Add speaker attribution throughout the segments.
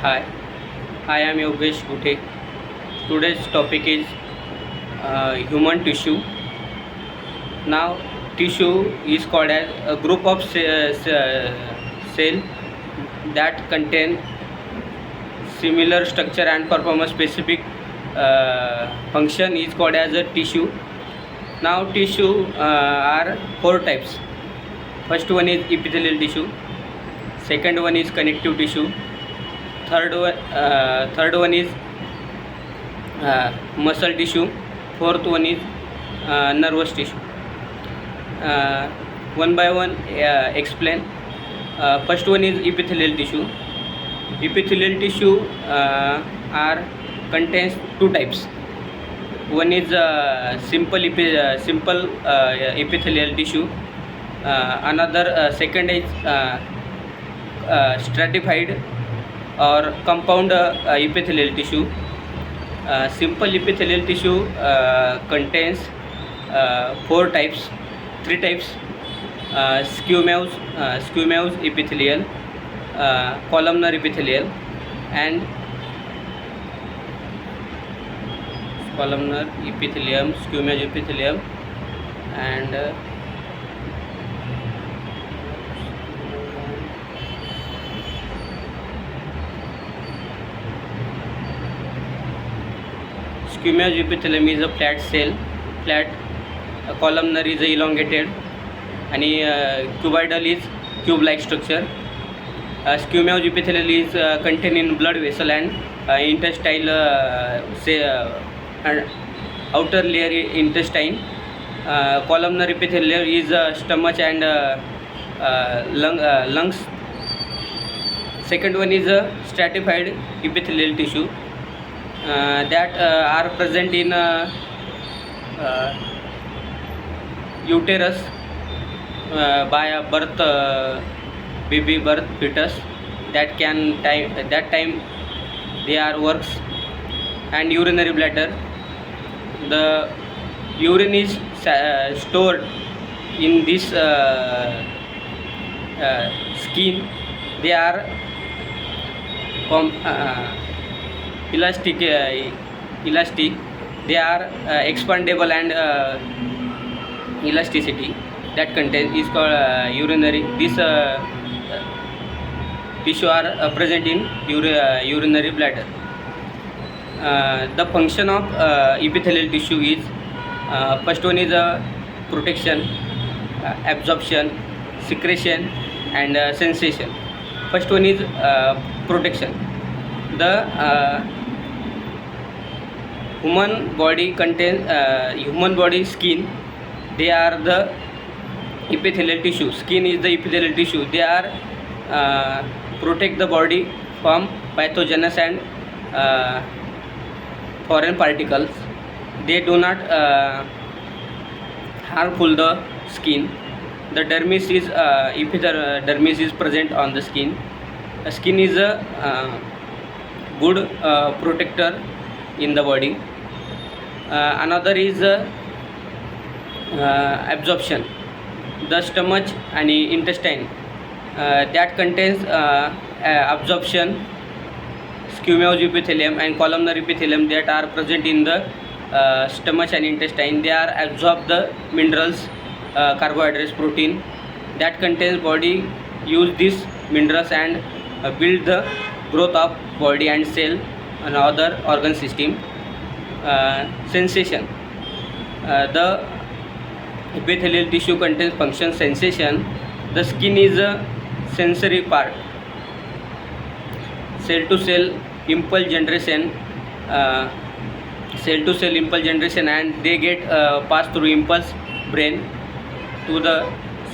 Speaker 1: Hi, I am Yogesh Gute. Today's topic is human tissue. Now, tissue is called as a group of cell that contain similar structure and perform a specific function is called as a tissue. Now, tissue are four types. First one is epithelial tissue. Second one is connective tissue. Third one is muscle tissue. Fourth one is nervous tissue. One by one explain. First one is epithelial tissue. Epithelial tissue are contains two types. One is simple epithelial tissue. Another second is stratified or compound epithelial tissue. Simple epithelial tissue contains three types: squamous epithelial, columnar epithelial, and columnar epithelium, squamous epithelium, and squamous epithelium is a flat cell. Columnar is elongated, and cuboidal is cube-like structure. Squamous epithelial is contained in blood vessel and intestinal and outer layer intestine. Columnar epithelial is stomach and lungs. Second one is stratified epithelial tissue that are present in uterus by a baby birth fetus that time they are works, and urinary bladder. The urine is stored in this skin. They are elastic. They are expandable and elasticity that contains is called urinary. This tissue are present in urinary bladder. The function of epithelial tissue is first one is protection, absorption, secretion, and sensation. First one is protection. The human body contains human body skin. They are the epithelial tissue. Skin is the epithelial tissue. They are protect the body from pathogens and foreign particles. They do not harmful the skin. The dermis is dermis is present on the skin. The skin is a good protector in the body. Another is absorption. The stomach and intestine that contains absorption, squamous epithelium and columnar epithelium that are present in the stomach and intestine. They are absorb the minerals, carbohydrates, protein that contains body use these minerals and build the growth of body and cell and other organ system. Sensation. The epithelial tissue contains function sensation. The skin is a sensory part. Cell to cell impulse generation. Cell to cell impulse generation, and they get pass through impulse brain to the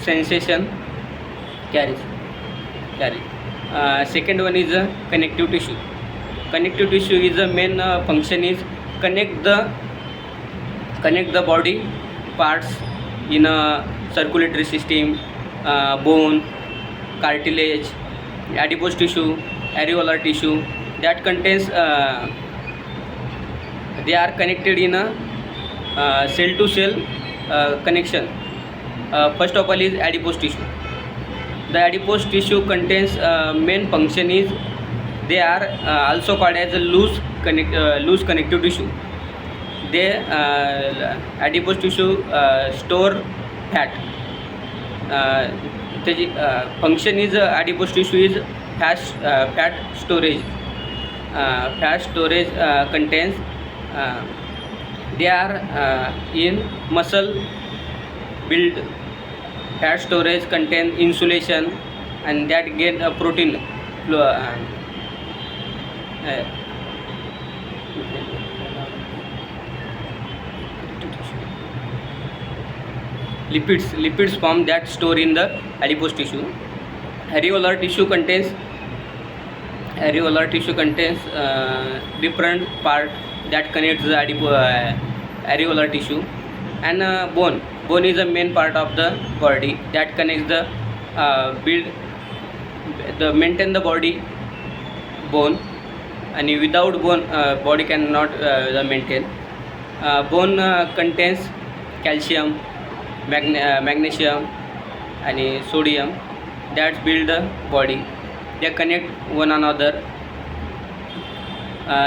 Speaker 1: sensation carry. Second one is connective tissue. Connective tissue is the main function is connect the body parts in a circulatory system, bone, cartilage, adipose tissue, areolar tissue that contains they are connected in a cell to cell connection. First of all is adipose tissue. The adipose tissue contains main function is They are also called as a loose connective tissue. They adipose tissue store fat. त्याची function is adipose tissue is fat storage. Fat storage contains they are in muscle build. Fat storage contain insulation and that get a protein lipids form that store in the adipose tissue. Areolar tissue contains different part that connects the areolar tissue. And bone is the main part of the body that connects the maintain the body. Bone, and without bone body cannot maintain. Bone contains calcium, magnesium and sodium that build the body. They connect one another.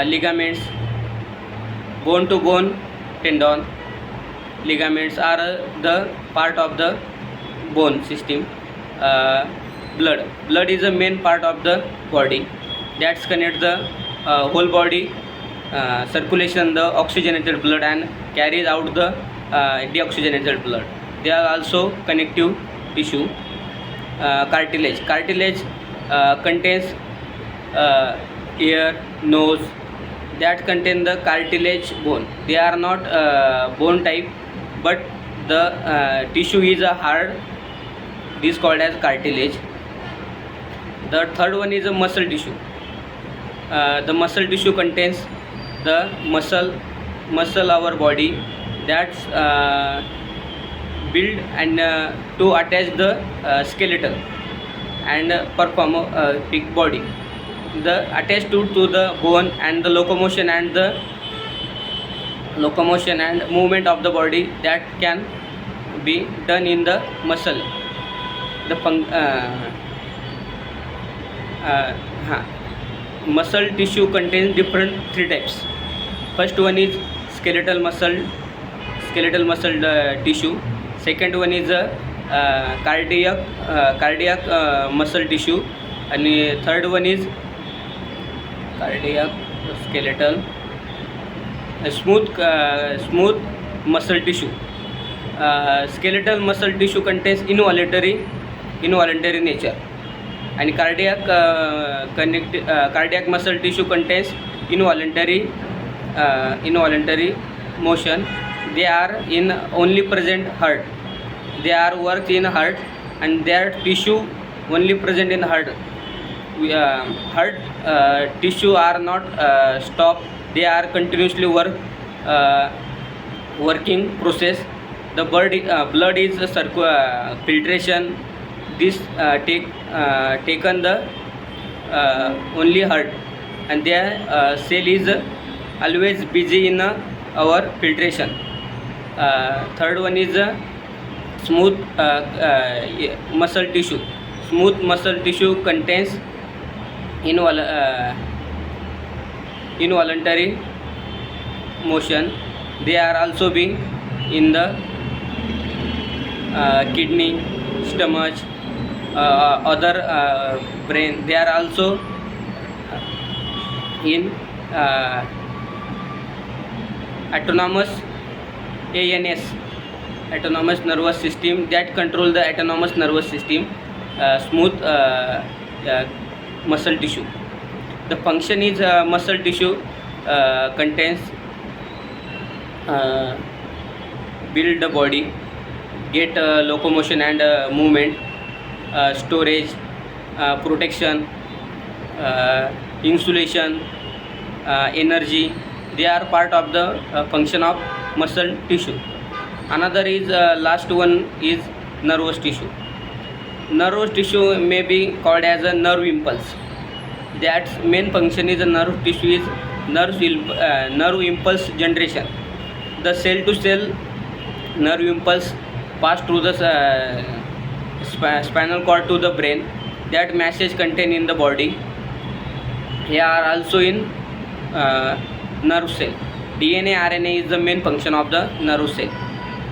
Speaker 1: Ligaments, bone to bone tendon. Ligaments are the part of the bone system. Blood is the main part of the body that connects the whole body circulation, the oxygenated blood, and carries out the deoxygenated blood. They are also connective tissue. Cartilage contains ear, nose that contain the cartilage bone. They are not bone type, but the tissue is a hard. This is called as cartilage. The third one is a muscle tissue. The muscle tissue contains the muscle our body that's build and to attach the skeleton and perform big body. The attached to the bone and the locomotion and movement of the body that can be done in the muscle. The muscle tissue contains different three types. First one is skeletal muscle tissue. Second one is cardiac muscle tissue, and third one is cardiac skeletal smooth muscle tissue. Skeletal muscle tissue contains involuntary nature, and cardiac muscle tissue contains involuntary motion. They are in only present heart. They are work in heart, and their tissue only present in heart. Heart tissue are not stop. They are continuously working process. The blood is filtration. This taken the only heart, and their cell is always busy in our filtration. Third one is smooth muscle tissue. Smooth muscle tissue contains involuntary motion. They are also being in the kidney, stomach, other brain. They are also in autonomous autonomous nervous system that control the autonomous nervous system. Smooth muscle tissue. The function is muscle tissue contains build the body, get locomotion and movement, storage, protection, insulation, energy. They are part of the function of muscle tissue. Another is last one is nervous tissue. Nervous tissue may be called as a nerve impulse. That's main function is a nerve tissue is nerve impulse generation. The cell to cell nerve impulse pass through the spinal cord to the brain. That message contained in the body They are also in nerve cell. DNA RNA is the main function of the nerve cell.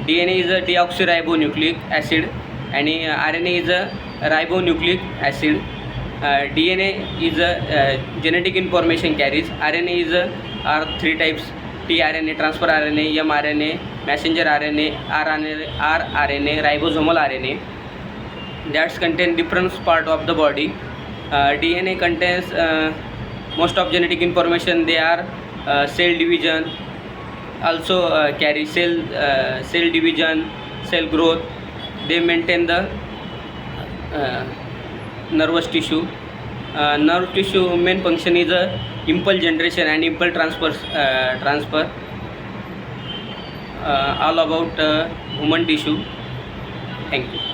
Speaker 1: DNA is a deoxyribonucleic acid and RNA is a ribonucleic acid. DNA is a genetic information carries. RNA is are three types: tRNA, transfer RNA, mRNA, messenger RNA, rRNA, ribosomal RNA. That contain different part of the body. DNA contains most of genetic information. They are cell division, also carry cell division, cell growth. They maintain the nervous tissue. Nerve tissue main function is impulse generation and impulse transfer. All about human tissue. Thank you.